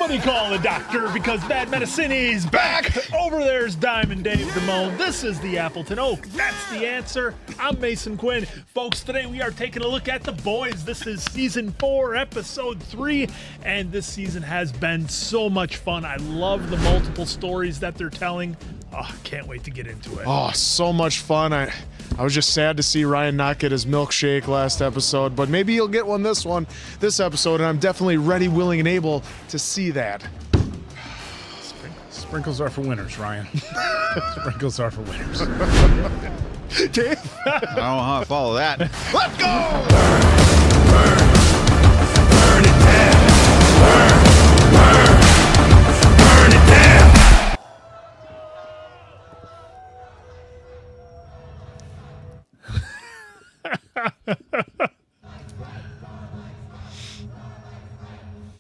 Somebody call the doctor because bad medicine is back. Over there's Diamond Dave Damone. This is the Appleton Oak. That's the answer. I'm Mason Quinn. Folks, today we are taking a look at The Boys. This is season 4, episode 3, and this season has been so much fun. I love the multiple stories that they're telling. Oh, can't wait to get into it. Oh, so much fun. I was just sad to see Ryan not get his milkshake last episode, but maybe he'll get one this episode, and I'm definitely ready, willing, and able to see that. Sprinkles are for winners, Ryan. Sprinkles are for winners. Dave? I don't know how to follow that. Let's go! Burn it down. Burn it down.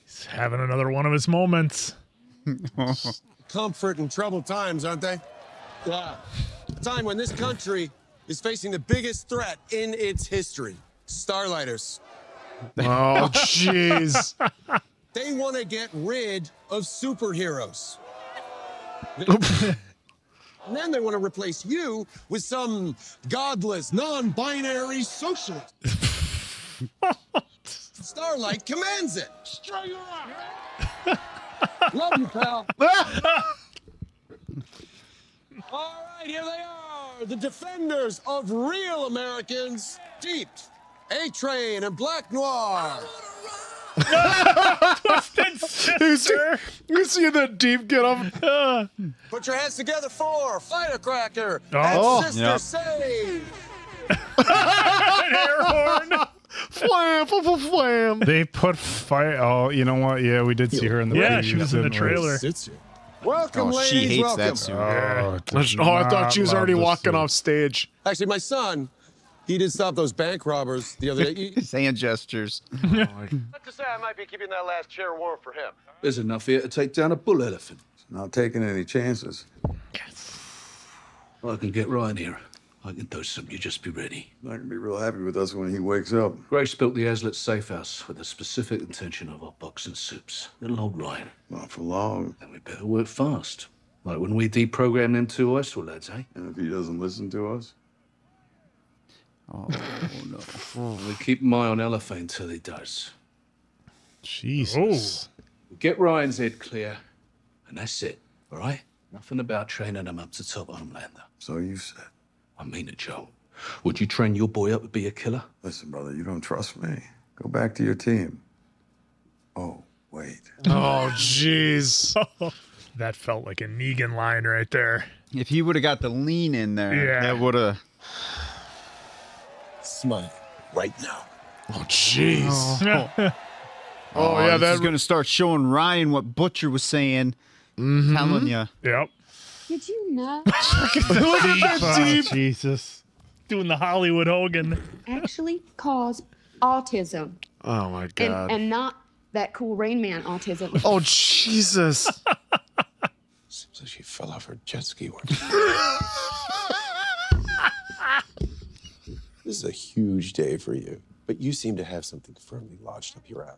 He's having another one of his moments. Comfort in troubled times, aren't they? Yeah. A time when this country is facing the biggest threat in its history. Starlighters. Oh, jeez. They want to get rid of superheroes. And then they want to replace you with some godless, non-binary socialist. Starlight commands it. Straight up. Love you, pal. All right, here they are, the defenders of real Americans. Deep, A-Train, and Black Noir. Twisted Sister. You see that Deep get up? Put your hands together for Firecracker Oh, and Sister yep. Save. An air horn. Flam, flam, flam. They put fire. Oh, you know what? Yeah, we did see her in the Yeah, previews, she was in the didn't we? trailer. Welcome, Oh, ladies. she hates welcome. that suit. Oh, I thought she was already walking off stage. Actually, my son, he did stop those bank robbers the other day. His hand gestures. Not to say I might be keeping that last chair warm for him. There's enough here to take down a bull elephant. Not taking any chances. I can get Ryan here. I can do something. You just be ready. Not gonna be real happy with us when he wakes up. Grace built the Hazlitt safe house with the specific intention of our boxing soups. Little old Ryan. Not for long. And we better work fast. Like when we deprogram them two oyster lads, eh? And if he doesn't listen to us, Oh, no. We keep an eye on Elephant until he does. Jesus. We get Ryan's head clear, and that's it, all right? Nothing about training him up to top Homelander. so you said. I mean it, Joe. Would you train your boy up to be a killer? Listen, brother, you don't trust me. Go back to your team. Oh, wait. Oh, jeez. That felt like a Negan line right there. If he would have got the lean in there, Yeah. that would have. Smile right now. Oh, jeez. Oh, yeah, this is that going to start showing Ryan what Butcher was saying. Telling you. Yep. Did you know? Look at that Deep. Jesus. Doing the Hollywood Hogan. Actually cause autism. Oh, my God. And not that cool Rain Man autism. Oh, Jesus. Seems like she fell off her jet ski. This is a huge day for you, but you seem to have something firmly lodged up your ass.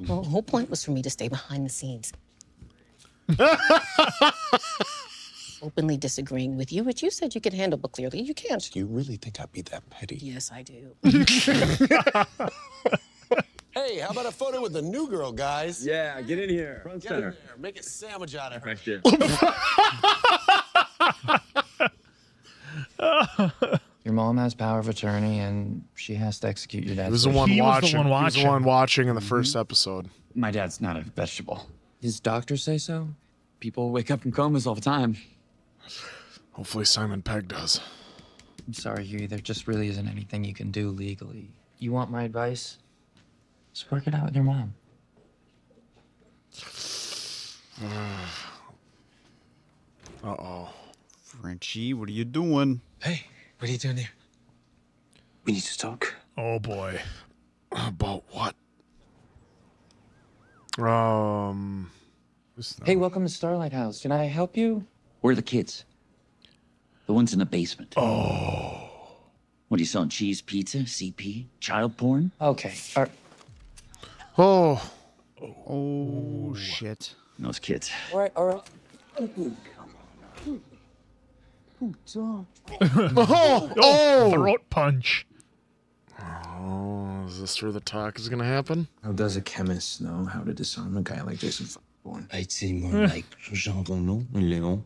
Well, the whole point was for me to stay behind the scenes. Openly disagreeing with you, which you said you could handle, but clearly you can't. Do you really think I'd be that petty? Yes, I do. Hey, how about a photo with the new girl, guys? Yeah, get in here. Front Get in center. there. Make a sandwich out of her. Right there. Your mom has power of attorney, and she has to execute your He dad's was the wish. one He was the watching. one He was the watching. one watching in the first episode. My dad's not a vegetable. His doctors say so. People wake up from comas all the time. Hopefully Simon Pegg does. I'm sorry, Huey. There just really isn't anything you can do legally. You want my advice? Just work it out with your mom. Uh-oh. Frenchie, what are you doing? Hey, what are you doing here? We need to talk. Oh, boy. About what? Hey, welcome to Starlight House. Can I help you? Where are the kids? The ones in the basement. Oh. What are you selling? Cheese pizza? CP? Child porn? Okay. Oh. Oh, shit. Those kids. All right, all right. Throat punch. Oh, is this where the talk is gonna happen? How does a chemist know how to disarm a guy like Jason Bourne? I'd say more like Jean Renault, Leon.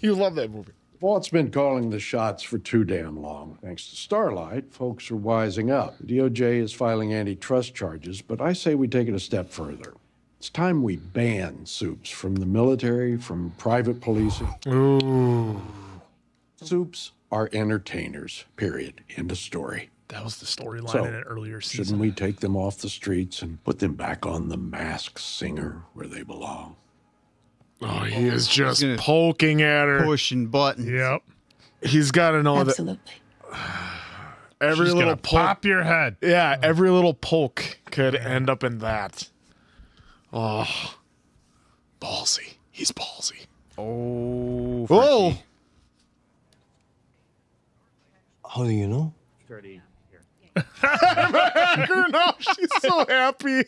You love that movie. Walt's been calling the shots for too damn long. Thanks to Starlight, folks are wising up. The DOJ is filing antitrust charges, but I say we take it a step further. It's time we ban soups from the military, from private policing. Ooh. Soups are entertainers, period. End of story. That was the storyline So, in an earlier season. shouldn't we take them off the streets and put them back on the Masked Singer where they belong? Oh, he is just poking at her. Pushing buttons. Yep. He's got to know Absolutely. that every She's little gonna poke. pop your head. Yeah, every little poke could end up in that. Oh, ballsy. He's ballsy. Oh. Whoa. How do you know? No, she's so happy.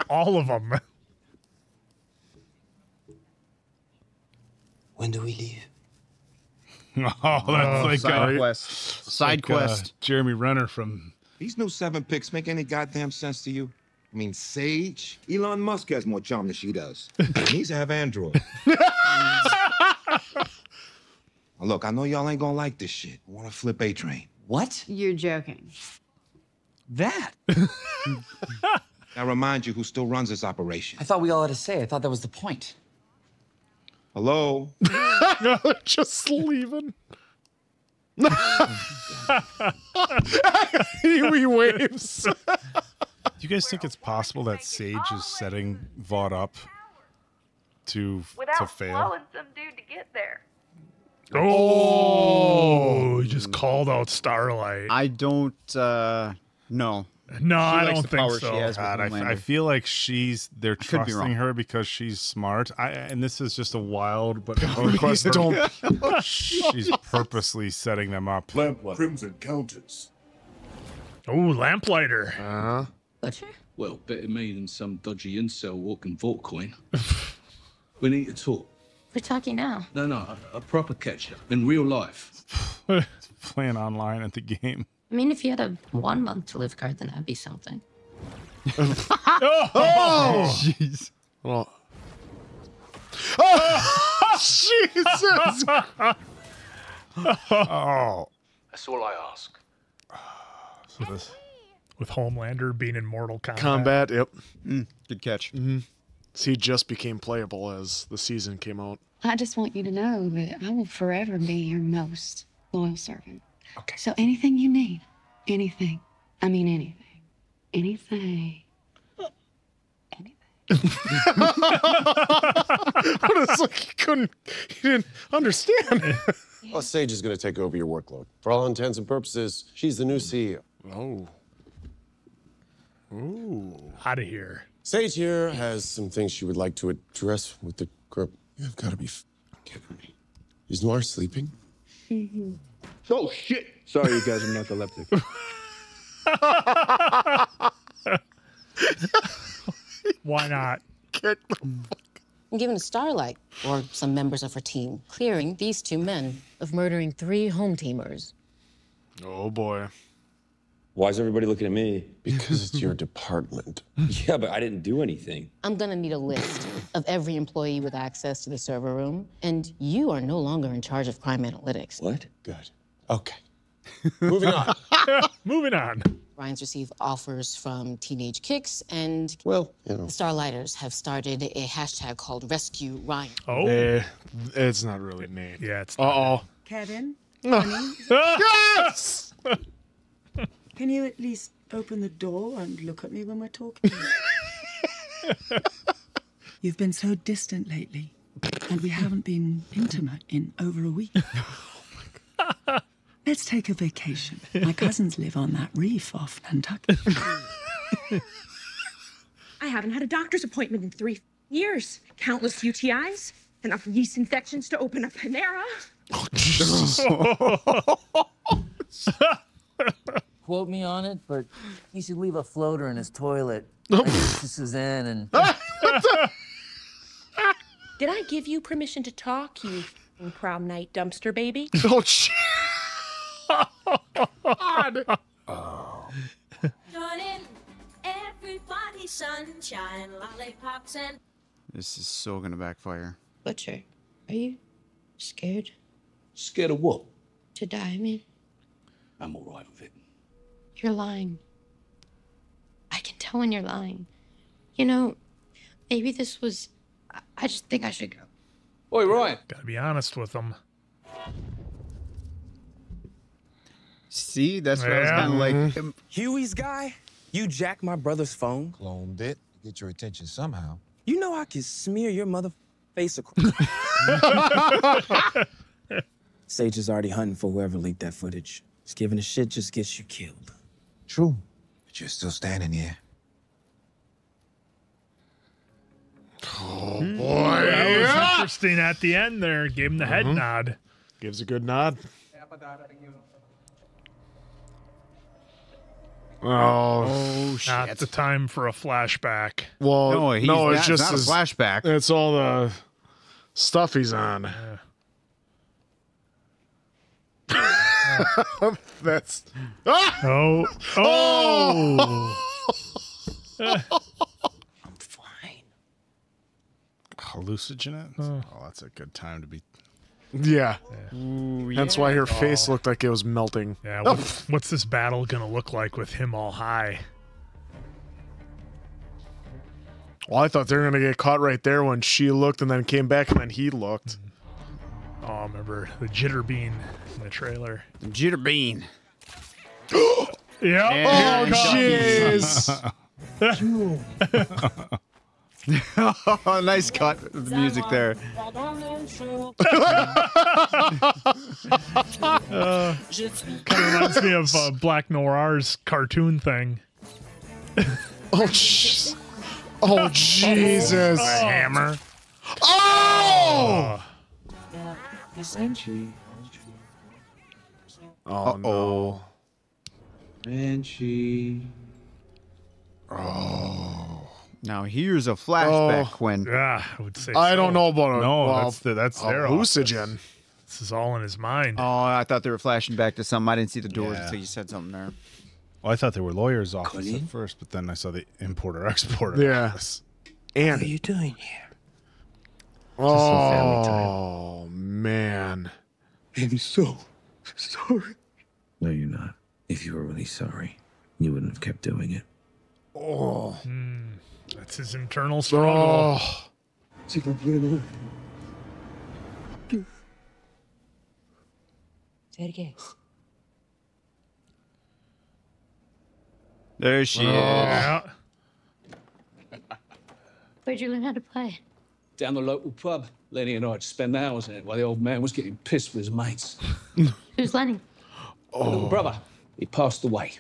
All of them. When do we leave? Oh, that's like Side quest. Side quest. Jeremy Renner from. These new 7 picks make any goddamn sense to you? I mean, Sage? Elon Musk has more charm than she does. He needs to have Android. Look, I know y'all ain't gonna like this shit. I wanna flip A-Train. What? You're joking. That? Now remind you who still runs this operation. I thought we all had a say. I thought that was the point. Hello? No, just leaving. He waves. Do you guys think it's possible that Sage is setting Vought up to fail? Slowing some dude to get there. Oh, he just called out Starlight. I don't know. No, She I likes don't the think power so. she has with God, I Homelander. feel like they're could be wrong. trusting her because she's smart. And this is just a wild but Request don't. she's purposely setting them up. Crimson Countess. Oh, Lamplighter. Uh-huh. Butcher? Well, better me than some dodgy incel walking vault coin. We need to talk. We're talking now. No, a proper catch-up in real life. Playing online at the game. I mean, if you had a 1 month to live card, then that'd be something. Oh, jeez. Well. Oh, Jesus. Oh. That's all I ask. So this. With Homelander being in Mortal Kombat. Combat, yep. Good catch. Mm-hmm. So he just became playable as the season came out. I just want you to know that I will forever be your most loyal servant. Okay. So anything you need, anything, I mean anything, anything. It's like he didn't understand. Well, Sage is going to take over your workload. For all intents and purposes, she's the new CEO. Oh. Ooh. Out of here. Sage here has some things she would like to address with the group. You've got to be kidding me. Is Noir sleeping? Mm-hmm. Oh, shit. Sorry, you guys are narcoleptic. Why not? I'm giving Starlight, or some members of her team, clearing these 2 men of murdering 3 home teamers. Oh, boy. Why is everybody looking at me? Because it's your department. Yeah, but I didn't do anything. I'm gonna need a list of every employee with access to the server room, and you are no longer in charge of crime analytics. What? Good. Okay. Moving on. Moving on. Ryan's received offers from Teenage Kicks, and well, you know, the Starlighters have started a hashtag called Rescue Ryan. Oh. It's not really Nate. Yeah, it's Uh-oh. Kevin, honey, Yes! can you at least open the door and look at me when we're talking? You've been so distant lately, and we haven't been intimate in over a week. Let's take a vacation. My cousins live on that reef off Nantucket. I haven't had a doctor's appointment in 3 years. Countless UTIs, enough yeast infections to open a Panera. Quote me on it, but he should leave a floater in his toilet. Like to Suzanne and... Did I give you permission to talk, you prom night dumpster baby? Oh, shit. Everybody sunshine, lollipops, and... This is so gonna backfire. Butcher, are you scared Scared of what? to die? I mean, I'm all right with it. you're lying. I can tell when you're lying. You know, maybe this was... I just think I should go. Oi, Ryan. Gotta be honest with them. See, that's what I was kind of like. Huey's guy, you jacked my brother's phone. Cloned it. Get your attention somehow. You know I can smear your mother face across. Sage is already hunting for whoever leaked that footage. Just giving a shit just gets you killed. True. But you're still standing here. Oh, Boy, boy. that was interesting at the end there. Gave him the head nod. Gives a good nod. Oh, shit. Not the time for a flashback. Well, it's just not a his flashback. It's all the stuff he's on. That's. Oh. Hallucinogen? Oh, that's a good time to be. Yeah. Ooh, That's why her face looked like it was melting. Yeah. What's this battle gonna look like with him all high? Well, I thought they were gonna get caught right there when she looked and then came back and then he looked. Oh, I remember the jitter bean in the trailer. The jitter bean. Yeah. Oh, jeez. Oh, nice cut of the music there. Kind of reminds me of Black Noir's cartoon thing. Oh, jeez. Oh, Jesus. A hammer. Oh! Oh, no. Banshee. Oh. Now here's a flashback, Quinn. Yeah, I would say. I don't know about it. No, well, that's their hallucinogen. This is all in his mind. Oh, I thought they were flashing back to something. I didn't see the doors until you said something there. Well, I thought they were lawyers' office at first, but then I saw the importer-exporter Yeah. office. What are you doing here? Oh, man. I'm so sorry. No, you're not. If you were really sorry, you wouldn't have kept doing it. Oh. That's his internal struggle. Oh. Say it again. There she is. Yeah. Where'd you learn how to play? Down the local pub. Lenny and I'd spend hours in it while the old man was getting pissed with his mates. Who's Lenny? My little brother. He passed away.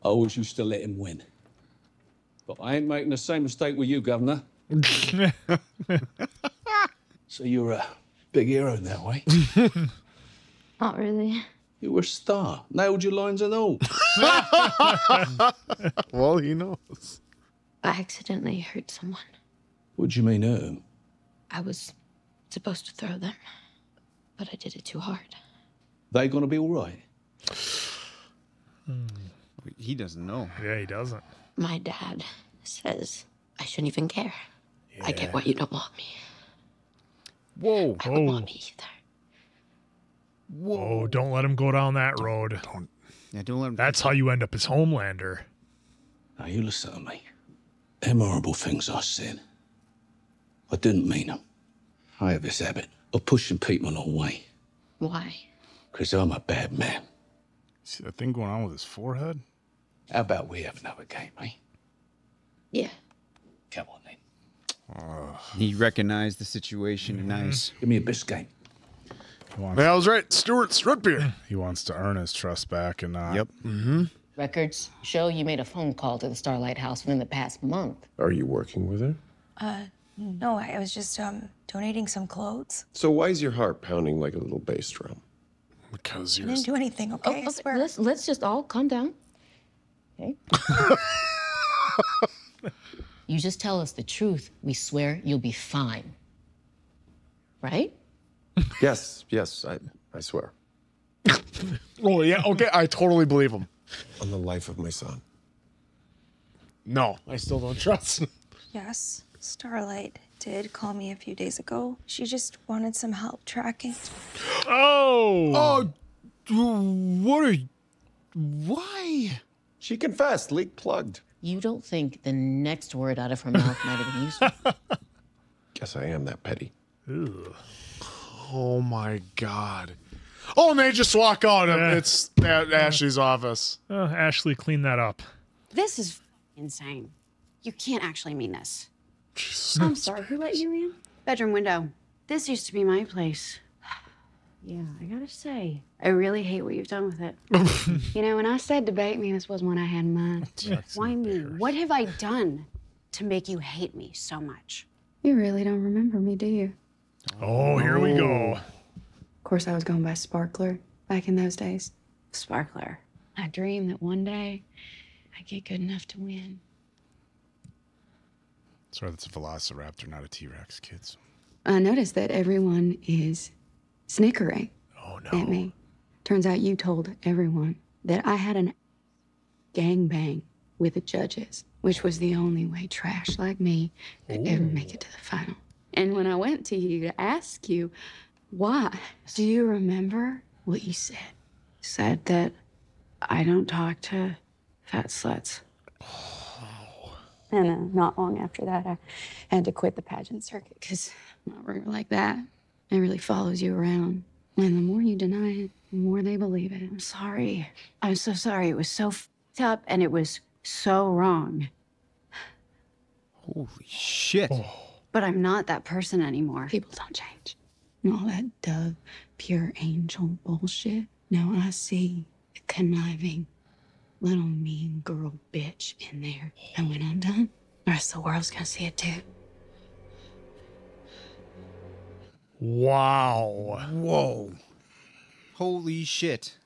I always used to let him win. But I ain't making the same mistake with you, Governor. So you're a big hero in that way. Not really. You were a star. Nailed your lines and all. Well, he knows. I accidentally hurt someone. What do you mean, hurt him? I was supposed to throw them, but I did it too hard. They gonna be all right? He doesn't know. Yeah, he doesn't. My dad says I shouldn't even care. I get why you don't want me. Whoa. I don't want me either. Whoa, don't let him go down that road. Don't let him. That's how you end up as Homelander. Now you listen to me. Them horrible things I said, I didn't mean them. I have this habit of pushing people away. Why? Because I'm a bad man. See that thing going on with his forehead? How about we have another game, eh? Yeah. Come on, then. He recognized the situation. Nice. Give me a biscuit. Yeah, I was right. Stewart's root beer. He wants to earn his trust back and not. Yep. Mm-hmm. Records show you made a phone call to the Starlight House within the past month. Are you working with her? No, I was just donating some clothes. So why is your heart pounding like a little bass drum? Because I you're. didn't do anything, okay? I swear. Let's just all calm down. Okay? You just tell us the truth. We swear you'll be fine. Right? Yes, I swear. Oh, yeah, okay, I totally believe him. On the life of my son. No, I still don't trust him. Yes, Starlight did call me a few days ago. She just wanted some help tracking. Oh! What are you... Why? She confessed, leak plugged. You don't think the next word out of her mouth might have been useful? Guess I am that petty. Ew. Oh my God. Oh, and they just walk out. It's at Ashley's office. Ashley, clean that up. This is insane. You can't actually mean this. I'm sorry, who let you in? Bedroom window. This used to be my place. Yeah, I gotta say, I really hate what you've done with it. You know, when I said debate me, this was one I had in mind. Why me? What have I done to make you hate me so much? You really don't remember me, do you? Oh, here we go. Of course, I was going by Sparkler back in those days. Sparkler. I dreamed that one day I'd get good enough to win. Sorry, that's a velociraptor, not a T-Rex, kids. I noticed that everyone is snickering at me. Turns out you told everyone that I had an gangbang with the judges, which was the only way trash like me could ever make it to the final. And when I went to you to ask you why, do you remember what you said? You said that I don't talk to fat sluts. And not long after that, I had to quit the pageant circuit because I'm not really like that. It really follows you around. And the more you deny it, the more they believe it. I'm sorry. I'm so sorry. It was so f***ed up and it was so wrong. Holy shit. But I'm not that person anymore. People don't change. And all that dove, pure angel bullshit. Now I see the conniving little mean girl bitch in there. And when I'm done, the rest of the world's gonna see it too. Wow. Whoa. Holy shit.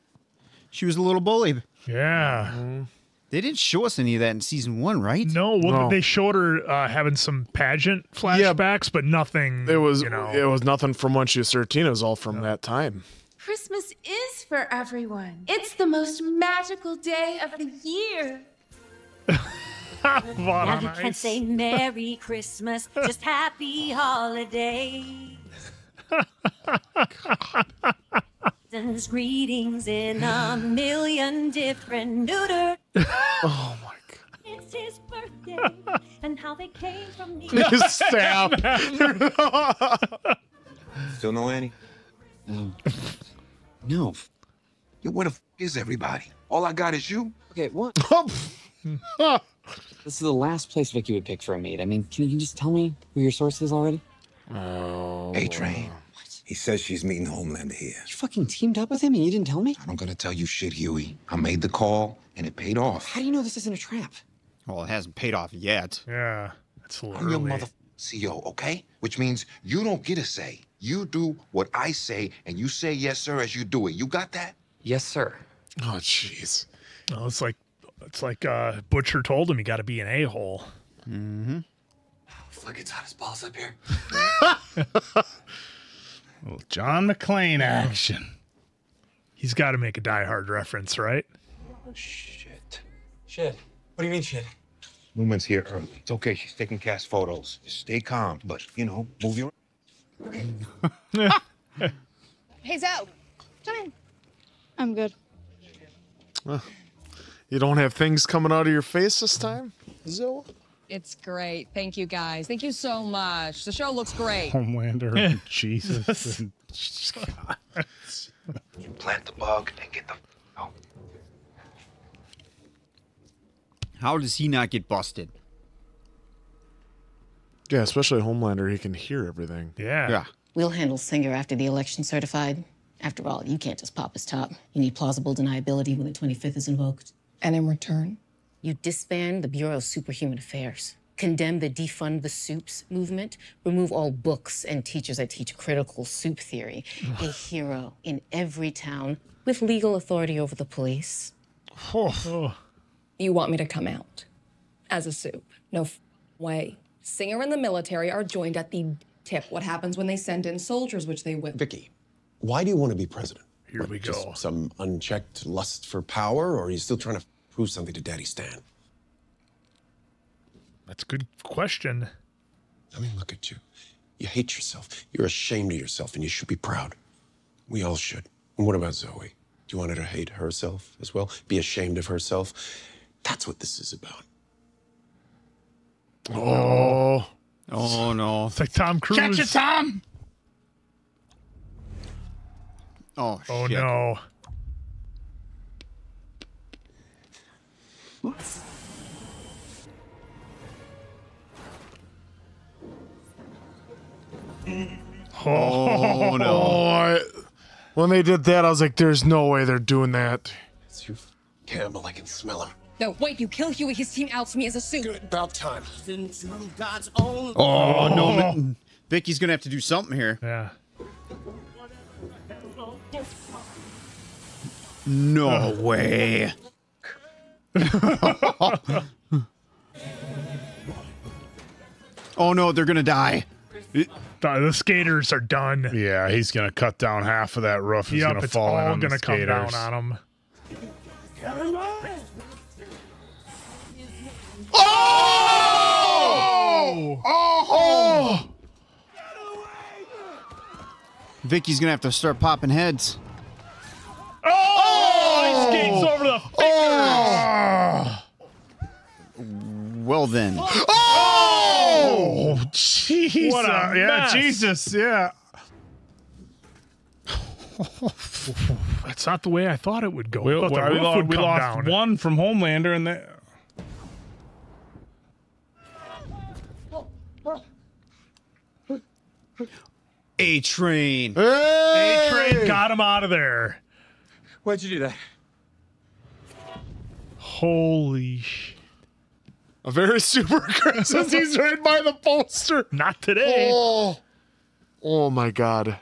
She was a little bully. Yeah. They didn't show us any of that in season 1, right? No, well, they showed her having some pageant flashbacks, but nothing. It was nothing from when she was 13. It was all from that time. Christmas is for everyone. It's the most magical day of the year. Now you can say Merry Christmas, just Happy Holidays. Sends greetings in a million different neuter. Oh my God. It's his birthday, and how they came from me. Stab. Still no Annie? No. Yo, where the f is everybody? All I got is you? Okay, what? This is the last place Vicky would pick for a meet. I mean, can you just tell me who your source is already? A-Train. He says she's meeting Homelander here. You fucking teamed up with him and you didn't tell me? I'm gonna tell you shit, Huey. I made the call, and it paid off. How do you know this isn't a trap? Well, it hasn't paid off yet. Yeah, it's a little I'm your early. mother CEO, okay? Which means you don't get a say. You do what I say, and you say yes, sir, as you do it. You got that? Yes, sir. Oh, jeez. Oh, it's like Butcher told him he got to be an a-hole. Mm-hmm. It's like it's hot as balls up here. Little John McClane action. He's got to make a Die Hard reference, right? Oh, shit. Shit. What do you mean shit? Neuman's here early. It's okay. She's taking cast photos. Just stay calm, but, you know, move your... Hey, Zoe, come in. I'm good. You don't have things coming out of your face this time, Zoe? It's great. Thank you, guys. Thank you so much. The show looks great. Homelander and Jesus. And You plant the bug and get the... out. How does he not get busted? Yeah, especially Homelander. He can hear everything. Yeah. We'll handle Singer after the election's certified. After all, you can't just pop his top. You need plausible deniability when the 25th is invoked. And in return? You disband the Bureau of Superhuman Affairs. condemn the defund the soups movement, remove all books and teachers that teach critical soup theory, a hero in every town with legal authority over the police. You want me to come out as a soup? No way. Singer and the military are joined at the tip. What happens when they send in soldiers, which they will? Vicky, why do you want to be president? Here we go. Just some unchecked lust for power, or are you still trying to prove something to Daddy Stan? That's a good question. I mean, look at you. You hate yourself. You're ashamed of yourself, and you should be proud. We all should. And what about Zoe? Do you want her to hate herself as well? Be ashamed of herself? That's what this is about. Oh. Oh, no. It's like Tom Cruise. Catch it, Tom! Oh, oh shit. No. Oh, no. When they did that, I was like, there's no way they're doing that. It's you, Campbell. I can smell her. No, wait, you kill Huey, his team outs me as a soup. About time. Oh, no. Vicky's gonna have to do something here. Yeah. No way. Oh, no, they're gonna die. The skaters are done. Yeah, he's gonna cut down half of that roof. He's gonna It's fall in all on gonna the come skaters. down on them. Oh! Oh! Vicky's gonna have to start popping heads. Oh! He skates over the fingers. Well then. Oh! Jesus. What a yeah, mess. Jesus, yeah. That's not the way I thought it would go. We, I thought the roof would we come lost down. one from Homelander, and they... A-Train. A-Train got him out of there. Why'd you do that? Holy shit. A very super Christmas. He's right by the poster. Not today. Oh, oh my God.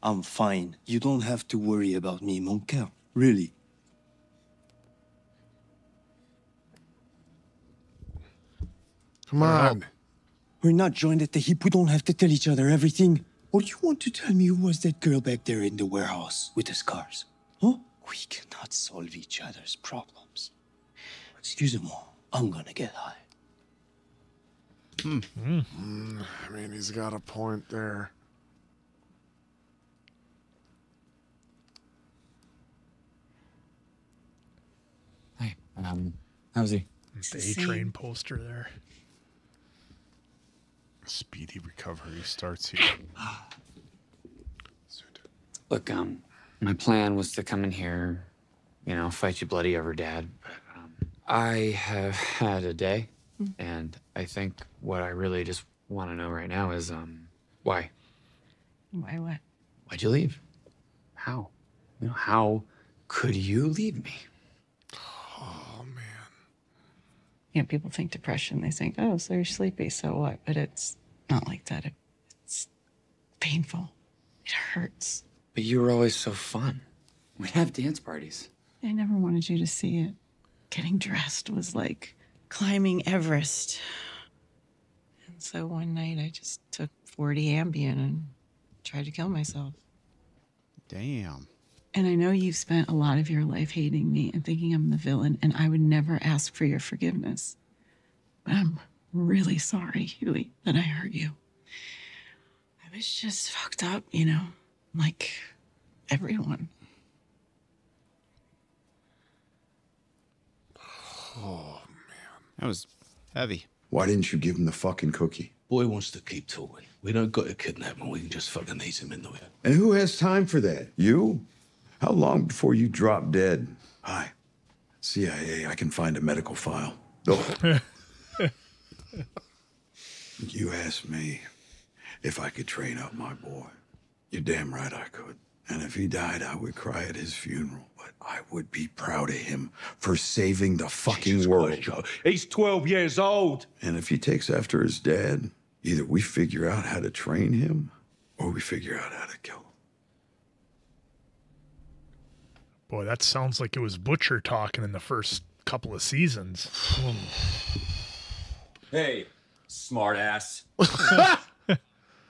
I'm fine. You don't have to worry about me, mon cœur. Really. Come on. We're not joined at the hip. We don't have to tell each other everything. Or you want to tell me who was that girl back there in the warehouse with the scars? Huh? We cannot solve each other's problems. Excusez-moi. I'm gonna get high. I mean, he's got a point there. Hey, how's he? The A-Train poster there. Speedy recovery starts here. Look, my plan was to come in here, you know, fight you bloody over Dad. But I have had a day, and I think what I really just want to know right now is, why? Why what? Why'd you leave? How? You know, how could you leave me? You know, people think depression, they think, oh, so you're sleepy, so what? But it's not like that. It's painful. It hurts. But you were always so fun. We'd have dance parties. I never wanted you to see it. Getting dressed was like climbing Everest. And so one night I just took 40 Ambien and tried to kill myself. Damn. And I know you've spent a lot of your life hating me and thinking I'm the villain, and I would never ask for your forgiveness. But I'm really sorry, Huey, that I hurt you. I was just fucked up, you know, like everyone. Oh, man. That was heavy. Why didn't you give him the fucking cookie? Boy wants to keep talking. We don't got to kidnap him. We can just fucking ease him into it. And who has time for that? You? How long before you drop dead? Hi. CIA, I can find a medical file. Oh. You asked me if I could train up my boy. You're damn right I could. And if he died, I would cry at his funeral. But I would be proud of him for saving the fucking world. He's 12 years old. And if he takes after his dad, either we figure out how to train him or we figure out how to kill him. Boy, that sounds like it was Butcher talking in the first couple of seasons. Hey, smart ass.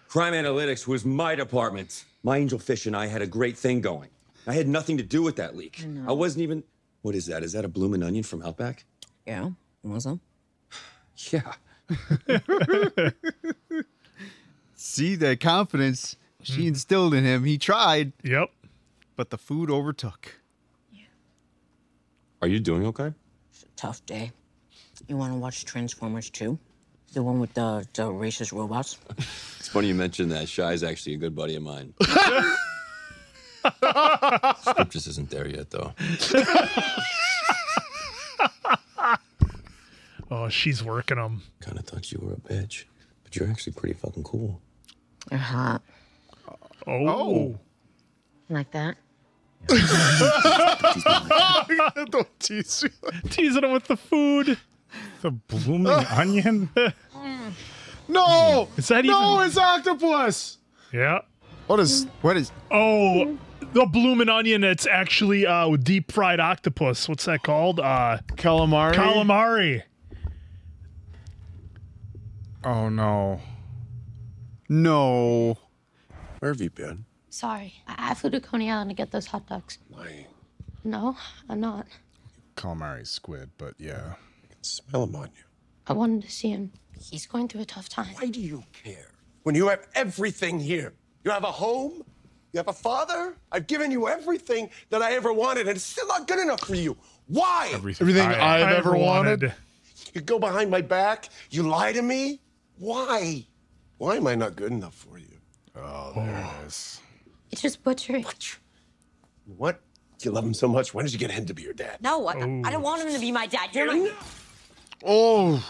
Crime analytics was my department. My angel fish and I had a great thing going. I had nothing to do with that leak. I wasn't even... What is that? Is that a bloomin' onion from Outback? Yeah, was it? Yeah. See, that confidence she instilled in him. He tried. Yep. But the food overtook. Are you doing okay? It's a tough day. You want to watch Transformers 2? The one with the racist robots? It's funny you mentioned that. Shy's actually a good buddy of mine. Script just isn't there yet, though. Oh, she's working them. Kind of thought you were a bitch, but you're actually pretty fucking cool. You're hot. Oh. Like that? Don't tease me. Teasing him with the food. The blooming onion? No! Is that no, even... it's octopus! Yeah. What is... Oh, the bloomin' onion, it's actually deep fried octopus. What's that called? Calamari? Calamari. Oh, no. No. Where have you been? Sorry, I flew to Coney Island to get those hot dogs. Lying. No, I'm not. Calamari squid, but yeah. I can smell him on you. I wanted to see him. He's going through a tough time. Why do you care? When you have everything here. You have a home. You have a father. I've given you everything that I ever wanted, and it's still not good enough for you. Why? Everything I've ever wanted. You go behind my back. You lie to me. Why? Why am I not good enough for you? Oh, there it is. It's just butchering. What? You love him so much. When did you get him to be your dad? No, I don't want him to be my dad. You're my... Oh.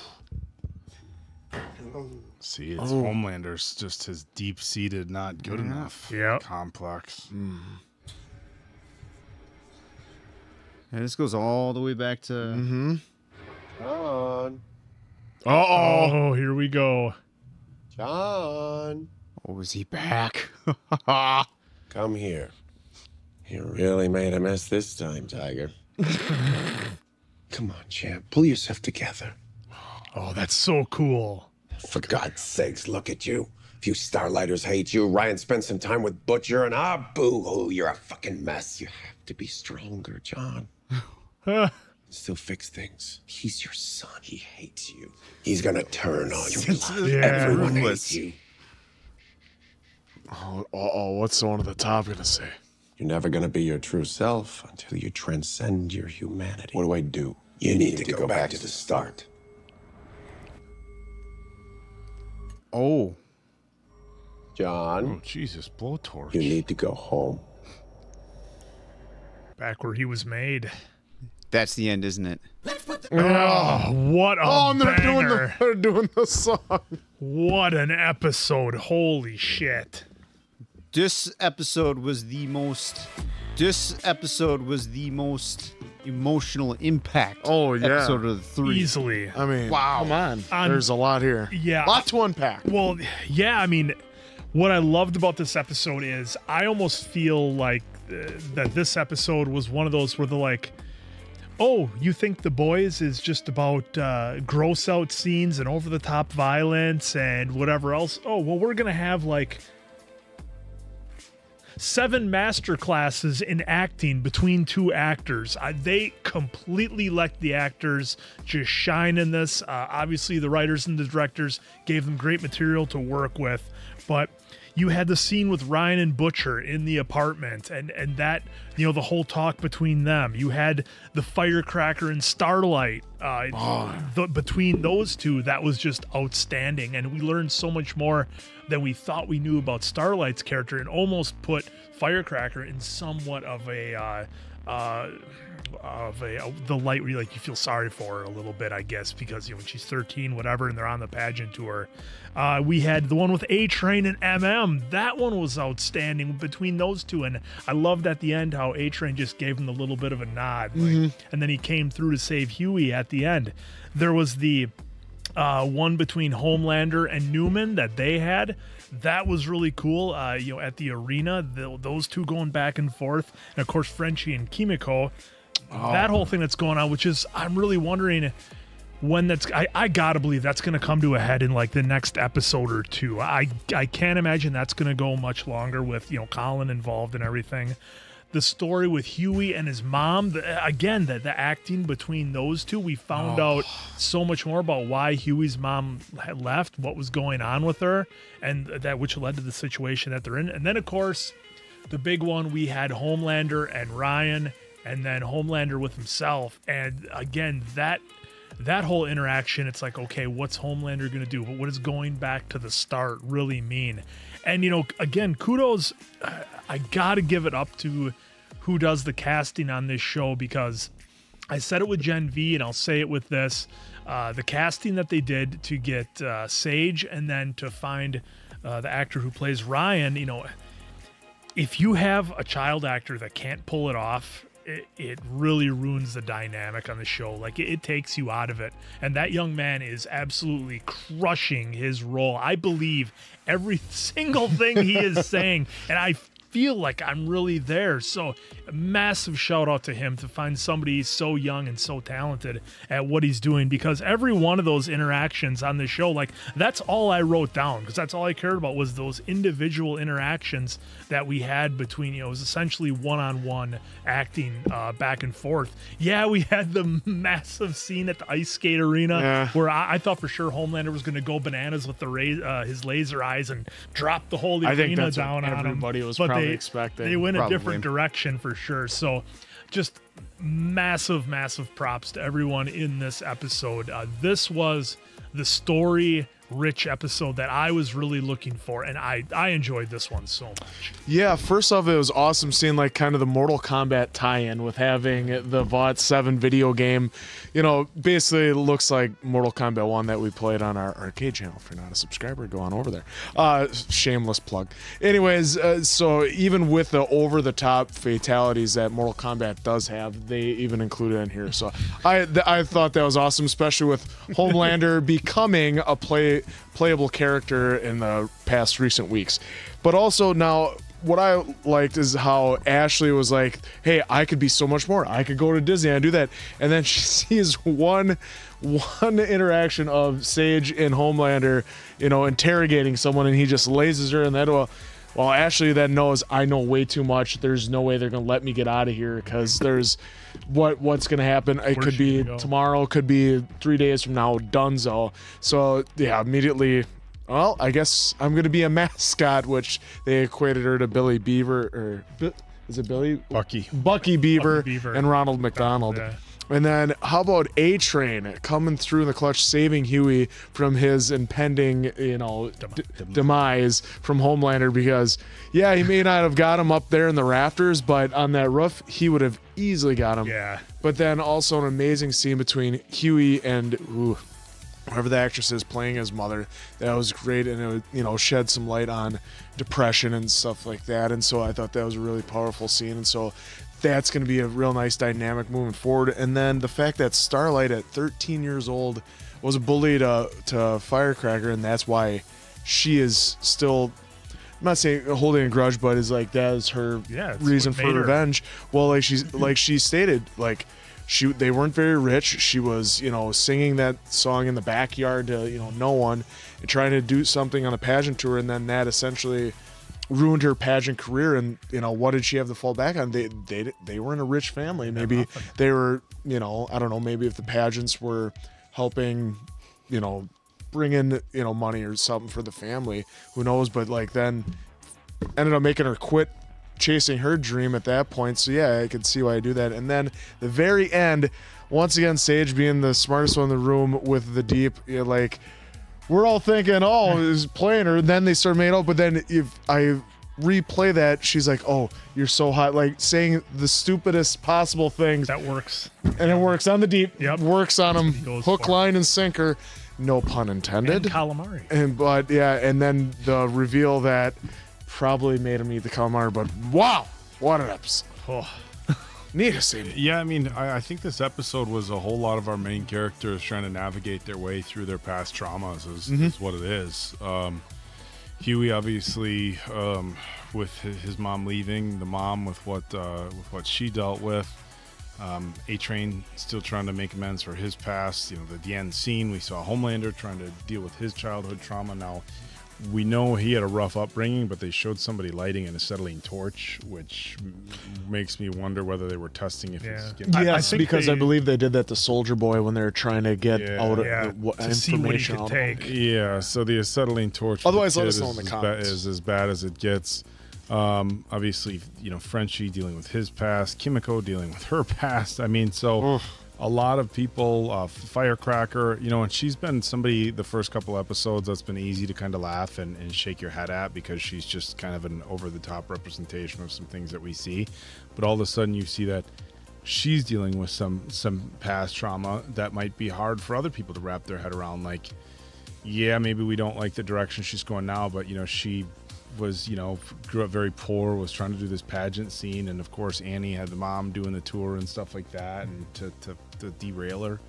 See, it's Homelander's just his deep-seated, not good enough complex. And this goes all the way back to... Mm-hmm. John. Oh, here we go. John. Oh, is he back? Come here. You really made a mess this time, Tiger. Come on, champ. Pull yourself together. Oh, that's so cool. For God's sakes, look at you. A few Starlighters hate you. Ryan spent some time with Butcher, and boo-hoo, you're a fucking mess. You have to be stronger, John. Still fix things. He's your son. He hates you. He's gonna turn on you. Everyone hates you. Oh, what's the one at the top gonna say? You're never gonna be your true self until you transcend your humanity. What do I do? You need to go back to the start. Oh. John. Oh, Jesus, blowtorch. You need to go home. Back where he was made. That's the end, isn't it? Oh, what a banger. They're doing the song. What an episode. Holy shit. This episode was the most emotional impact episode of the three. Easily. I mean, wow. Come on. There's a lot here. Yeah. Lot to unpack. Well, yeah, I mean, what I loved about this episode is I almost feel like that this episode was one of those where they're like, oh, you think The Boys is just about gross out scenes and over the top violence and whatever else? Oh, well, we're going to have like 7 master classes in acting between 2 actors. They completely let the actors just shine in this. Obviously, the writers and the directors gave them great material to work with, but you had the scene with Ryan and Butcher in the apartment and that, you know, the whole talk between them. You had the firecracker and Starlight between those two. That was just outstanding. And we learned so much more than we thought we knew about Starlight's character and almost put Firecracker in somewhat of a the light where you feel sorry for her a little bit, I guess, because when she's 13, whatever, and they're on the pageant tour. We had the one with A-Train and MM. That one was outstanding between those two, and I loved at the end how A-Train just gave him a little bit of a nod, and then he came through to save Huey at the end. There was the one between Homelander and Neuman that they had. That was really cool. At the arena, those two going back and forth, and of course Frenchie and Kimiko. That whole thing that's going on, which is, I'm really wondering when that's, I gotta believe that's going to come to a head in the next episode or two. I can't imagine that's going to go much longer with, Colin involved and everything. The story with Huey and his mom, the acting between those two, we found out so much more about why Huey's mom had left, what was going on with her, and that which led to the situation that they're in. And then, of course, the big one, we had Homelander and Ryan, and then Homelander with himself. And again, that whole interaction, it's okay, what's Homelander going to do? But what does going back to the start really mean? And, again, kudos. I got to give it up to who does the casting on this show, because I said it with Gen V and I'll say it with this. The casting that they did to get Sage and then to find the actor who plays Ryan, if you have a child actor that can't pull it off, it really ruins the dynamic on the show. It takes you out of it. And that young man is absolutely crushing his role. I believe every single thing he is saying, and I feel like I'm really there. So a massive shout out to him to find somebody so young and so talented at what he's doing, because every one of those interactions on the show, that's all I wrote down, because that's all I cared about was those individual interactions that we had between, it was essentially one-on-one acting back and forth. Yeah, we had the massive scene at the ice skate arena where I thought for sure Homelander was going to go bananas with his laser eyes and drop the whole arena down on him. Everybody was probably expecting. They went a different direction for sure. So just massive props to everyone in this episode. This was the story rich episode that I was really looking for, and I enjoyed this one so much. Yeah, first off, it was awesome seeing kind of the Mortal Kombat tie-in with having the VOT 7 video game. Basically it looks like Mortal Kombat 1 that we played on our arcade channel. If you're not a subscriber, go on over there. Shameless plug. Anyways, so even with the over-the-top fatalities that Mortal Kombat does have, they even included in here. So I thought that was awesome, especially with Homelander becoming a playable character in the past recent weeks. But also now, what I liked is how Ashley was like, hey, I could be so much more. I could go to Disney and do that. And then she sees one interaction of Sage and Homelander, interrogating someone, and he just lazes her in that. Well, Ashley then knows, I know way too much. There's no way they're going to let me get out of here, because there's what's going to happen. It could be tomorrow, could be 3 days from now, donezo. So, yeah, immediately, well, I guess I'm going to be a mascot, which they equated her to Billy Beaver, or is it Billy? Bucky Beaver and Ronald McDonald. Yeah. And then how about A-Train coming through in the clutch, saving Huey from his impending, demise from Homelander, because, yeah, he may not have got him up there in the rafters, but on that roof, he would have easily got him. Yeah. But then also an amazing scene between Huey and whoever the actress is playing his mother. That was great, and it shed some light on depression and stuff like that. And so I thought that was a really powerful scene. And so that's going to be a real nice dynamic moving forward. And then the fact that Starlight at 13 years old was a bully to Firecracker, and that's why she is still, I'm not saying holding a grudge, but is that is her reason for revenge. Well, she stated, they weren't very rich. She was, singing that song in the backyard to, no one, and trying to do something on a pageant tour, and then that essentially ruined her pageant career. And what did she have to fall back on? They were in a rich family. Maybe they were, I don't know, maybe if the pageants were helping bring in money or something for the family, who knows. But then ended up making her quit chasing her dream at that point. So yeah, I could see why I do that. And then the very end, once again, Sage being the smartest one in the room with the deep, we're all thinking, oh, he's playing her. Then they start making out. But then if I replay that, she's like, "Oh, you're so hot," like saying the stupidest possible things. That works, and it works on the deep. Yep, works on them. Hook, far. line, and sinker. No pun intended. And calamari. And then the reveal that probably made him eat the calamari. But wow, what an episode! Oh. Need to see. Yeah, I mean, I think this episode was a whole lot of our main characters trying to navigate their way through their past traumas is what it is. Huey, obviously, with his mom leaving, the mom with what she dealt with. A-Train still trying to make amends for his past. You know, the end scene, we saw Homelander trying to deal with his childhood trauma. Now, we know he had a rough upbringing, but they showed somebody lighting an acetylene torch, which makes me wonder whether they were testing if it's Yes, because I believe they did that to Soldier Boy when they were trying to get out of information out. Yeah, so the acetylene torch. Otherwise, let us know in the comments. Is as bad as it gets. Obviously, you know, Frenchie dealing with his past, Kimiko dealing with her past. I mean, so a lot of people, Firecracker, you know, and she's been somebody the first couple episodes that's been easy to kind of laugh and shake your head at because she's just kind of an over-the-top representation of some things that we see. But all of a sudden you see that she's dealing with some past trauma that might be hard for other people to wrap their head around. Like, yeah, maybe we don't like the direction she's going now, but, you know, she was, you know, grew up very poor, was trying to do this pageant scene, and of course Annie had the mom doing the tour and stuff like that, and to derail her.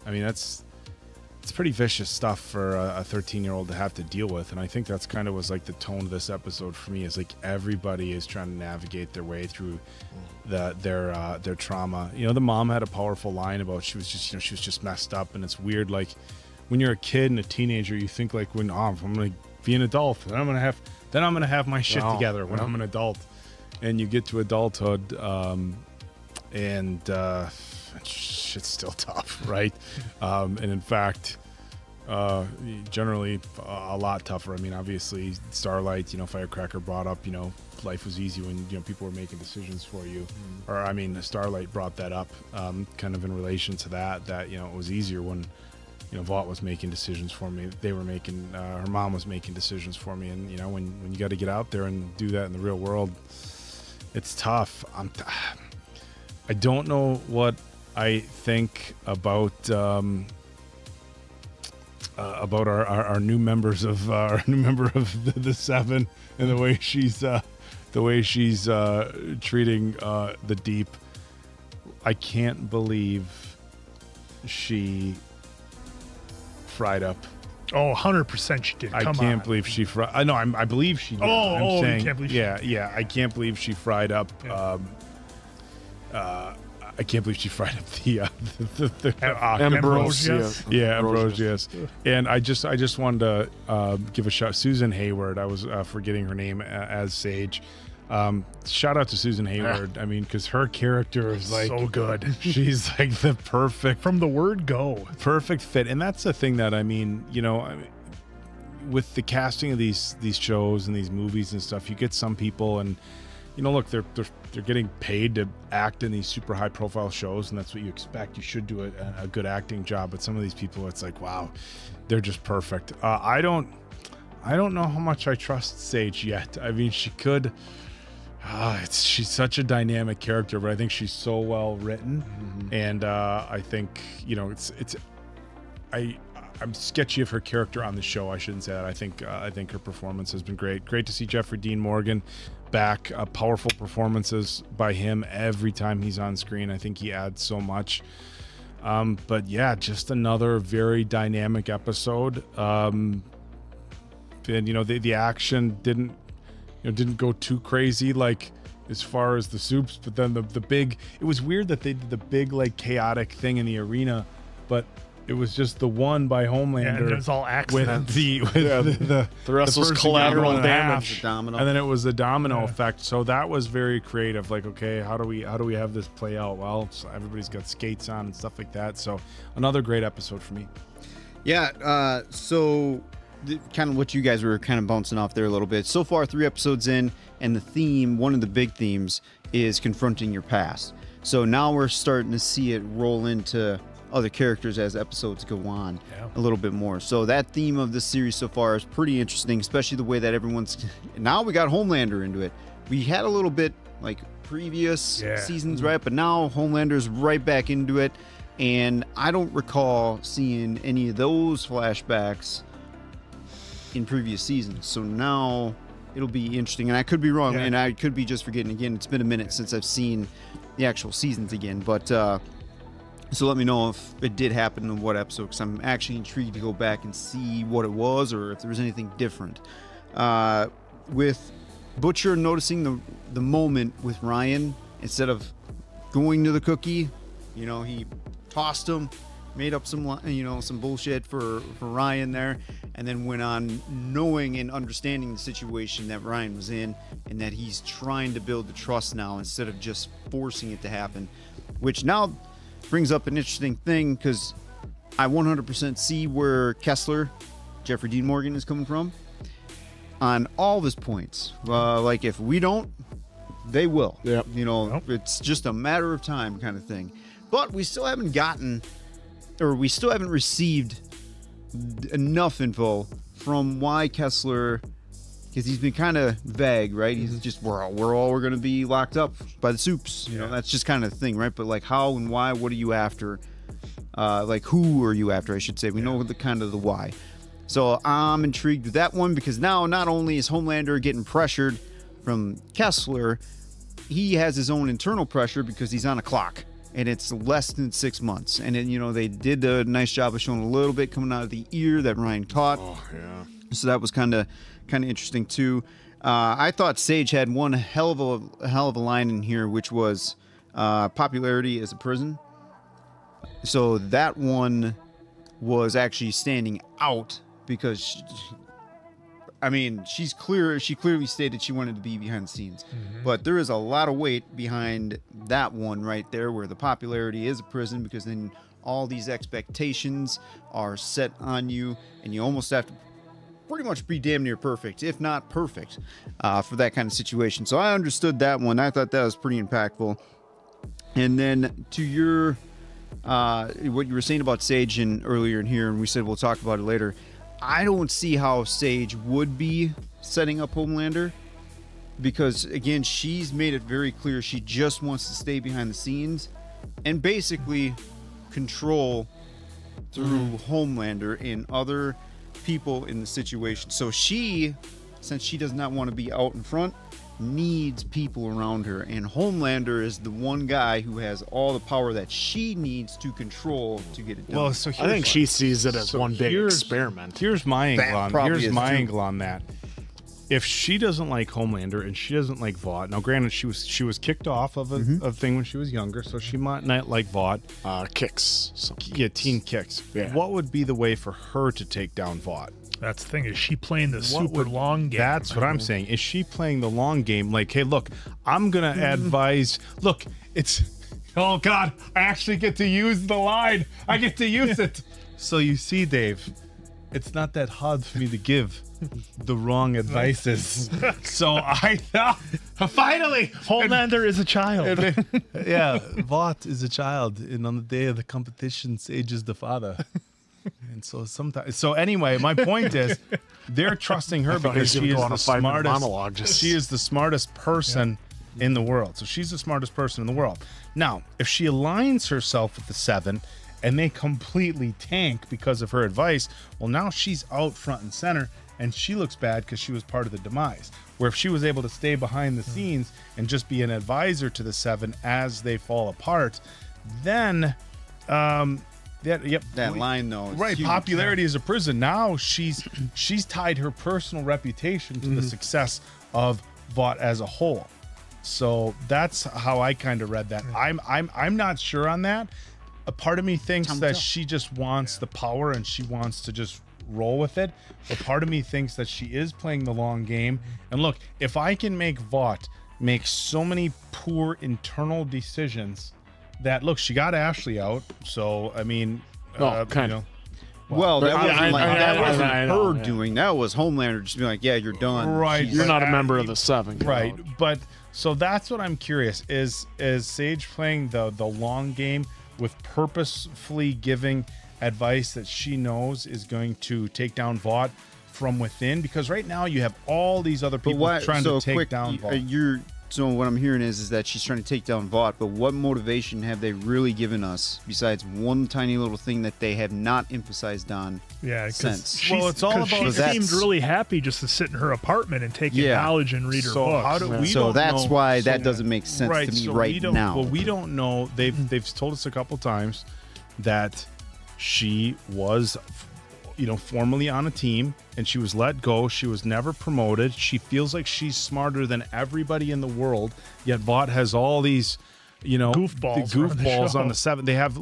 I mean, it's pretty vicious stuff for a 13-year-old to have to deal with, and I think that's kind of was like the tone of this episode for me, is like everybody is trying to navigate their way through their trauma. You know, the mom had a powerful line about she was just messed up, and it's weird, like when you're a kid and a teenager, you think like, when I'm gonna be an adult, and I'm gonna have my shit together when I'm an adult. And you get to adulthood, and shit's still tough, right? And in fact, generally a lot tougher. I mean, obviously, Starlight, you know, Firecracker brought up, you know, life was easy when, you know, people were making decisions for you. Or, I mean, Starlight brought that up, kind of in relation to that, you know, it was easier when, you know, Vought was making decisions for me. They were making, her mom was making decisions for me. And, you know, when you got to get out there and do that in the real world, it's tough. I don't know what I think about our new members of our new member of the Seven, and the way she's treating the Deep. I can't believe she fried up. Oh, 100% she did. I can't believe she fried. I know. I believe she did. I'm saying, you can't believe she yeah. I can't believe she fried up. Yeah. I can't believe she fried up the Ambrosius. Yeah, Ambrosius. And I just wanted to give a shout. Susan Heyward. I was forgetting her name as Sage. Shout out to Susan Heyward. I mean, because her character is like so good. She's like the perfect, from the word go, perfect fit. And that's the thing that, I mean, you know, with the casting of these shows and these movies and stuff, you get some people, and you know, look, they're getting paid to act in these super high profile shows, and that's what you expect. You should do a good acting job. But some of these people, it's like, wow, they're just perfect. I don't know how much I trust Sage yet. I mean, she could. She's such a dynamic character, but I think she's so well written, and I think, you know, I'm sketchy of her character on the show. I shouldn't say that. I think her performance has been great. Great to see Jeffrey Dean Morgan back. Powerful performances by him every time he's on screen. I think he adds so much. But yeah, just another very dynamic episode. And you know, the action didn't go too crazy, like as far as the soups, but then the big, it was weird that they did the big, like, chaotic thing in the arena, but it was just the one by Homelander. Yeah, and it was all accidents. The rest was collateral damage. And then it was the domino effect. So that was very creative. Like, okay, how do we have this play out? Well, so everybody's got skates on and stuff like that. So another great episode for me. Yeah. So kind of what you guys were kind of bouncing off there a little bit. So far, 3 episodes in, and the theme, one of the big themes, is confronting your past. So now we're starting to see it roll into other characters as episodes go on a little bit more. So that theme of this series so far is pretty interesting, especially the way that everyone's... Now we got Homelander into it. We had a little bit like previous seasons, right? But now Homelander's right back into it. And I don't recall seeing any of those flashbacks in previous seasons. So now it'll be interesting. And I could be wrong, and I could be just forgetting again. It's been a minute since I've seen the actual seasons again. But so let me know if it did happen in what episode, because I'm actually intrigued to go back and see what it was or if there was anything different. With Butcher noticing the moment with Ryan, instead of going to the cookie, you know, he tossed him, made up some, you know, some bullshit for Ryan there, and then went on knowing and understanding the situation that Ryan was in, and that he's trying to build the trust now instead of just forcing it to happen, which now brings up an interesting thing, because I 100% see where Kessler, Jeffrey Dean Morgan, is coming from on all of his points. Like, if we don't, they will. Yep. You know, it's just a matter of time kind of thing. But we still haven't gotten, or we still haven't received enough info from why Kessler, because he's been kind of vague, right? He's just, we're all going to be locked up by the soups. You know, that's just kind of the thing, right? But like, how and why, what are you after? Like, who are you after, I should say. We know the kind of the why. So I'm intrigued with that one, because now not only is Homelander getting pressured from Kessler, he has his own internal pressure because he's on a clock. And it's less than 6 months. And then, you know, they did a nice job of showing a little bit coming out of the ear that Ryan caught. Oh, yeah. So that was kind of interesting, too. I thought Sage had one hell of a line in here, which was popularity as a prison. So that one was actually standing out because, she clearly stated she wanted to be behind the scenes. Mm-hmm. But there is a lot of weight behind that one right there, where the popularity is a prison, because then all these expectations are set on you, and you almost have to pretty much be damn near perfect, if not perfect, for that kind of situation. So I understood that one. I thought that was pretty impactful. And then to your what you were saying about Sage earlier in here, and we said we'll talk about it later. I don't see how Sage would be setting up Homelander, because again, she's made it very clear she just wants to stay behind the scenes and basically control through Homelander and other people in the situation. So she, since she does not want to be out in front, needs people around her, and Homelander is the one guy who has all the power that she needs to control to get it done. Well, so I think she sees it as one big experiment. Here's my angle on that. If she doesn't like Homelander and she doesn't like Vought, now granted she was kicked off of a thing when she was younger, so she might not like Vought. Kicks. Yeah, teen kicks. Yeah. What would be the way for her to take down Vought? That's the thing. Is she playing the long game? That's what I'm saying. Is she playing the long game? Like, hey, look, I'm going to advise. Look, it's... Oh, God, I actually get to use the line. I get to use it. So you see, Dave, it's not that hard for me to give the wrong advices. So I thought... Finally! Homelander is a child. Yeah, Vought is a child. And on the day of the competition, Sage is the father. And so sometimes, anyway, my point is, they're trusting her because she is the smartest. She is the smartest person in the world. So she's the smartest person in the world. Now, if she aligns herself with the 7, and they completely tank because of her advice, well, now she's out front and center, and she looks bad because she was part of the demise. Where if she was able to stay behind the scenes and just be an advisor to the 7 as they fall apart, then. That line though, right? Huge. Popularity is a prison. Now she's tied her personal reputation to the success of Vought as a whole. So that's how I kind of read that. I'm not sure on that. A part of me thinks that she just wants the power and she wants to just roll with it. But part of me thinks that she is playing the long game. And look, if I can make Vought make so many poor internal decisions. That look, she got Ashley out, so I mean, kind of. Well, that wasn't her doing. That was Homelander just being like, "Yeah, you're done." Right, you're not a member of the 7. Right, but so that's what I'm curious: is Sage playing the long game with purposefully giving advice that she knows is going to take down Vought from within? Because right now you have all these other people trying to take down Vought. So what I'm hearing is that she's trying to take down Vought, but what motivation have they really given us besides one tiny little thing that they have not emphasized on since? Well, it's all about. She seemed really happy just to sit in her apartment and take in knowledge and read her books. So that's why that doesn't make sense to me right now. Well, we don't know. They've told us a couple times that she was, formerly on a team, and she was let go. She was never promoted. She feels like she's smarter than everybody in the world, yet Vought has all these, goofballs on the 7. They have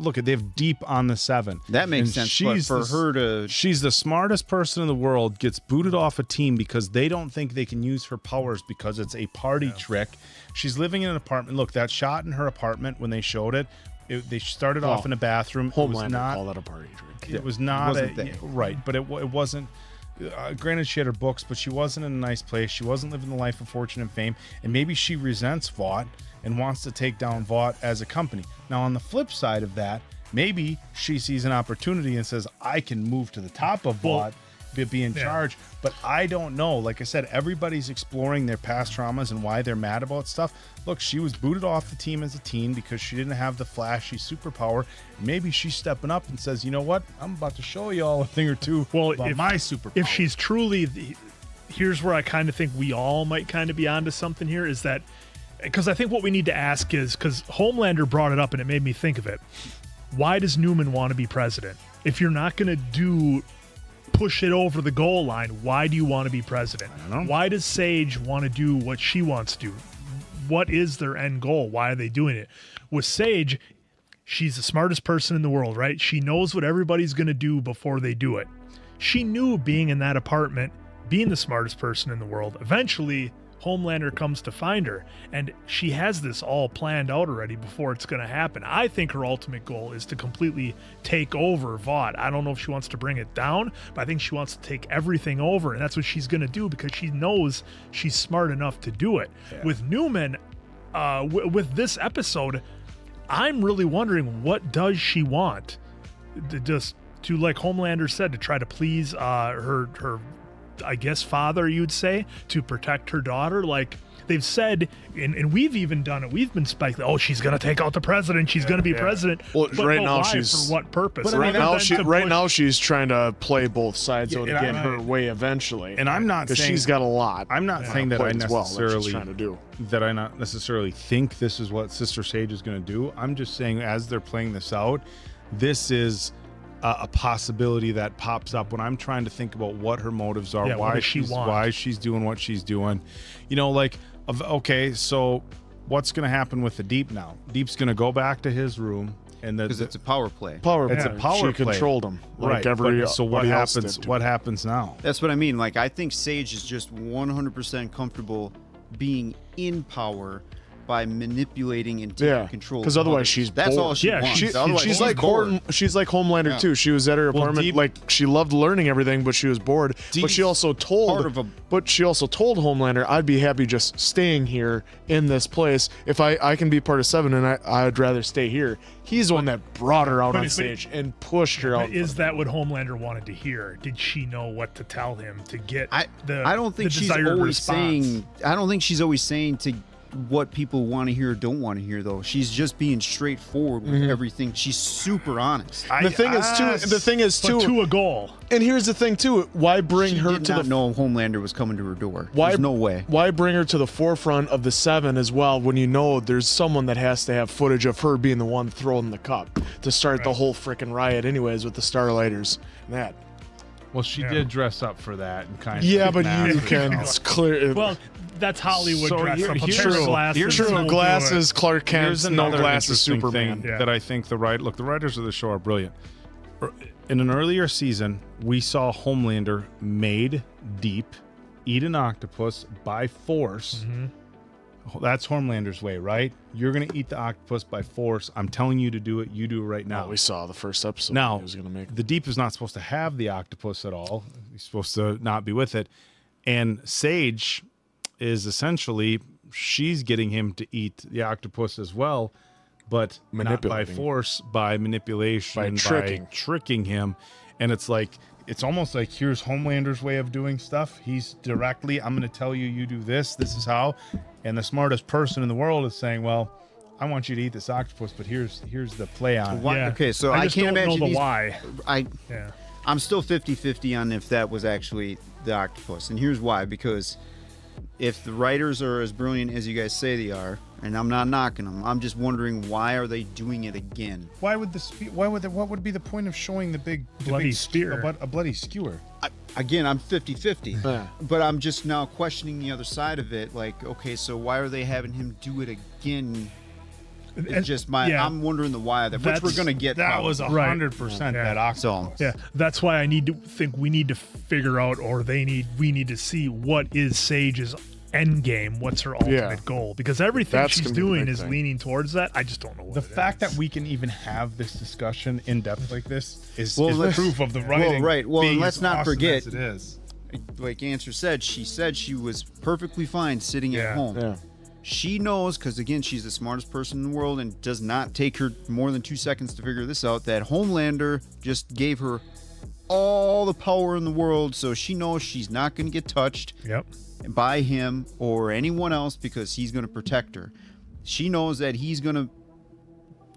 Deep on the 7. That makes sense, but for her to... She's the smartest person in the world, gets booted off a team because they don't think they can use her powers because it's a party trick. She's living in an apartment. Look, that shot in her apartment when they showed it, they started off in a bathroom. Homelander called that a party trick. It was not right, but it wasn't. Granted, she had her books, but she wasn't in a nice place. She wasn't living the life of fortune and fame, and maybe she resents Vought and wants to take down Vought as a company. Now, on the flip side of that, maybe she sees an opportunity and says, "I can move to the top of Vought." Be in charge, but I don't know. Like I said, everybody's exploring their past traumas and why they're mad about stuff. Look, she was booted off the team as a teen because she didn't have the flashy superpower. Maybe she's stepping up and says, "You know what? I'm about to show you all a thing or two about my superpower." If she's truly, here's where I kind of think we all might kind of be onto something here, is that because I think what we need to ask is, because Homelander brought it up and it made me think of it. Why does Neuman want to be president? If you're not going to push it over the goal line, why do you want to be president? I don't know. Why does Sage want to do what she wants to do? What is their end goal? Why are they doing it? With Sage, she's the smartest person in the world, right? She knows what everybody's going to do before they do it. She knew being in that apartment, being the smartest person in the world, eventually Homelander comes to find her, and she has this all planned out already before it's going to happen. I think her ultimate goal is to completely take over Vought. I don't know if she wants to bring it down, but I think she wants to take everything over, and that's what she's going to do because she knows she's smart enough to do it. Yeah. With Neuman, with this episode, I'm really wondering, what does she want? Just to, like Homelander said, to try to please her I guess father, you'd say, to protect her daughter. Like they've said, and we've even done it. We've been speculating, oh, she's going to take out the president. She's going to be president. Well, but right now why? she's for what purpose? Right now she's trying to play both sides out to get her way eventually. And I'm not saying she's got a lot. I'm not saying that I necessarily trying to do. That I not necessarily think this is what Sister Sage is going to do. I'm just saying, as they're playing this out, this is a possibility that pops up when I'm trying to think about what her motives are, why she's doing what she's doing. Okay, so what's going to happen with the Deep now? Deep's going to go back to his room, and because it's a power play. It's a power play. She controlled him, right? So what happens? What happens now? That's what I mean. Like, I think Sage is just 100% comfortable being in power by manipulating and taking control. Because otherwise she's bored. That's all she wants. She's like Homelander too. She was at her apartment, like she loved learning everything, but she was bored. But she also told Homelander, I'd be happy just staying here in this place. If I can be part of 7, and I'd rather stay here. He's the one that brought her out on stage and pushed her out. Is that what Homelander wanted to hear? Did she know what to tell him to get I don't think she's always saying. I don't think she's always saying to what people want to hear or don't want to hear, though. She's just being straightforward with everything. She's super honest. The thing is too to a goal. And here's the thing too, why bring her to know Homelander was coming to her door. There's no way. Why bring her to the forefront of the 7 as well when you know there's someone that has to have footage of her being the one throwing the cup to start the whole freaking riot anyways with the Starlighters and that. Well, she did dress up for that and kind of. Yeah, but you can. It's clear. Well, that's Hollywood dress up. Here's true. Glasses, Clark Kent. Here's no another glasses, Superman. Thing that I think the writers of the show are brilliant. In an earlier season, we saw Homelander made Deep eat an octopus by force. That's Homelander's way, right? You're going to eat the octopus by force. I'm telling you to do it. You do it right now. We saw the first episode. Now, he was gonna make the Deep is not supposed to have the octopus at all. He's supposed to not be with it. And Sage is essentially, she's getting him to eat the octopus as well. but not by Manipulating. force, by manipulation, by tricking him. And it's like, it's almost like, here's Homelander's way of doing stuff. He's directly, I'm going to tell you, you do this. This is how. And the smartest person in the world is saying, well, I want you to eat this octopus, but here's the play on it. Okay, so I just can't don't know imagine the why. I'm still 50-50 on if that was actually the octopus. And here's why. Because if the writers are as brilliant as you guys say they are, and I'm not knocking them, I'm just wondering, why are they doing it again? Why would what would be the point of showing the big Bloody spear? A bloody skewer. Again, I'm 50-50. But I'm just now questioning the other side of it. Like, okay, so why are they having him do it again? It's just I'm wondering the why of that, which we're going to get. That was 100% that octopus. Yeah, that's why I think we need to figure out, or we need to see what is Sage's end game. What's her ultimate goal? Because everything she's doing is leaning towards that. I just don't know what the fact that we can even have this discussion in depth like this is proof of the writing. Well, and let's not forget, as it is. Like Answer said she was perfectly fine sitting at home. Yeah. She knows, because again, she's the smartest person in the world, and does not take her more than 2 seconds to figure this out, that Homelander just gave her all the power in the world, so she knows she's not going to get touched by him or anyone else, because he's going to protect her. She knows that he's going to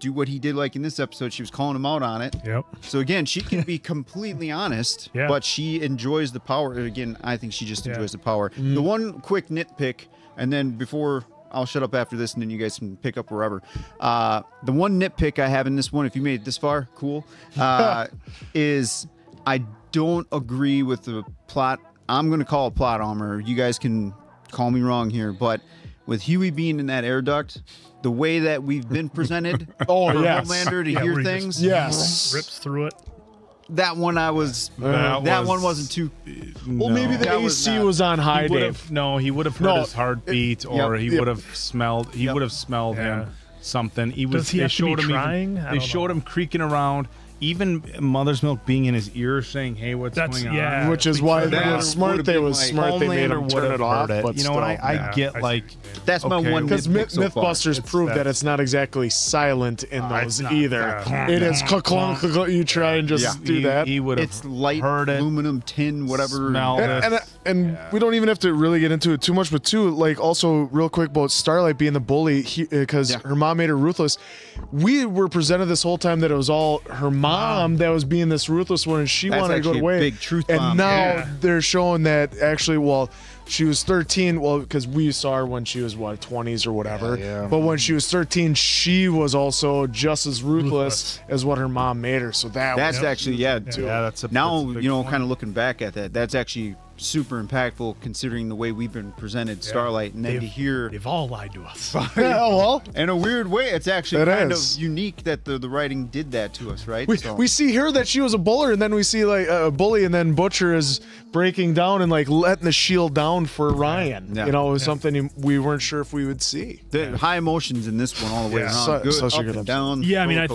do what he did, like in this episode. She was calling him out on it. So again, she can be completely honest, but she enjoys the power. Again, I think she just enjoys the power. The one quick nitpick, and then before... I'll shut up after this, and then you guys can pick up wherever. The one nitpick I have in this one, if you made it this far, cool, is I don't agree with the plot. I'm going to call it plot armor. You guys can call me wrong here, but with Huey being in that air duct, the way that we've been presented for Homelander to hear things, rips through it. That one I was. That one wasn't too. Well, maybe the AC was on high, Dave. No, he would have heard his heartbeat, or he would have smelled. He would have smelled him something. He was. Does he have to be trying? They showed him creaking around. Even Mother's Milk being in his ear, saying, "Hey, what's going on?" Yeah, which is why they were smart. They was smart. They made him turn it off. But you know, and I get like that's my one. Because MythBusters proved that it's not exactly silent in those either. It is clunk. You try and just do that. He would have. It's light, heard it, aluminum tin, whatever. And we don't even have to really get into it too much. But too, like also real quick about Starlight being the bully, because her mom made her ruthless. We were presented this whole time that it was all her mom that was being this ruthless one, and she wanted to go away. Big truth and bomb. now they're showing that actually, well, she was 13. Well, because we saw her when she was 20s or whatever. But when she was 13, she was also just as ruthless as what her mom made her. So that's actually that's a now that's a big you know point. kind of looking back at that. That's actually super impactful considering the way we've been presented Starlight, and then to hear they've all lied to us. Well, in a weird way, it's actually kind of unique that the writing did that to us, right? We see here that she was a bully, and then we see like a bully, and then Butcher is breaking down and like letting the shield down for Ryan. You know, it was something we weren't sure if we would see. The high emotions in this one all the way around. Good, up and down. Yeah, I mean,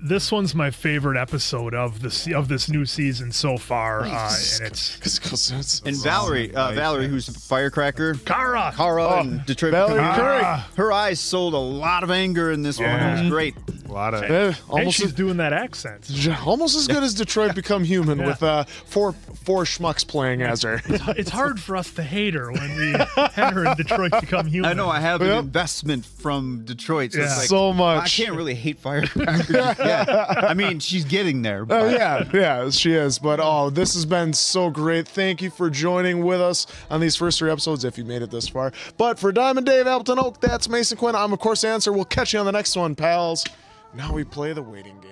this one's my favorite episode of this new season so far, and it's. And Valorie, who's a firecracker. Kara, and Detroit. Valorie Curry. Her eyes sold a lot of anger in this one. It was great. A lot of. And she's doing that accent. Almost as good as Detroit Become Human with four schmucks playing as her. It's hard for us to hate her when we had her in Detroit Become Human. I know. I have an investment from Detroit, so it's like, so much. I can't really hate firecrackers. I mean, she's getting there. But. Yeah, she is. But this has been so great. Thank you for joining with us on these first 3 episodes, if you made it this far. But for Diamond Dave, Appleton Oak, that's Mason Quinn. I'm of course Answer. We'll catch you on the next one, pals. Now we play the waiting game.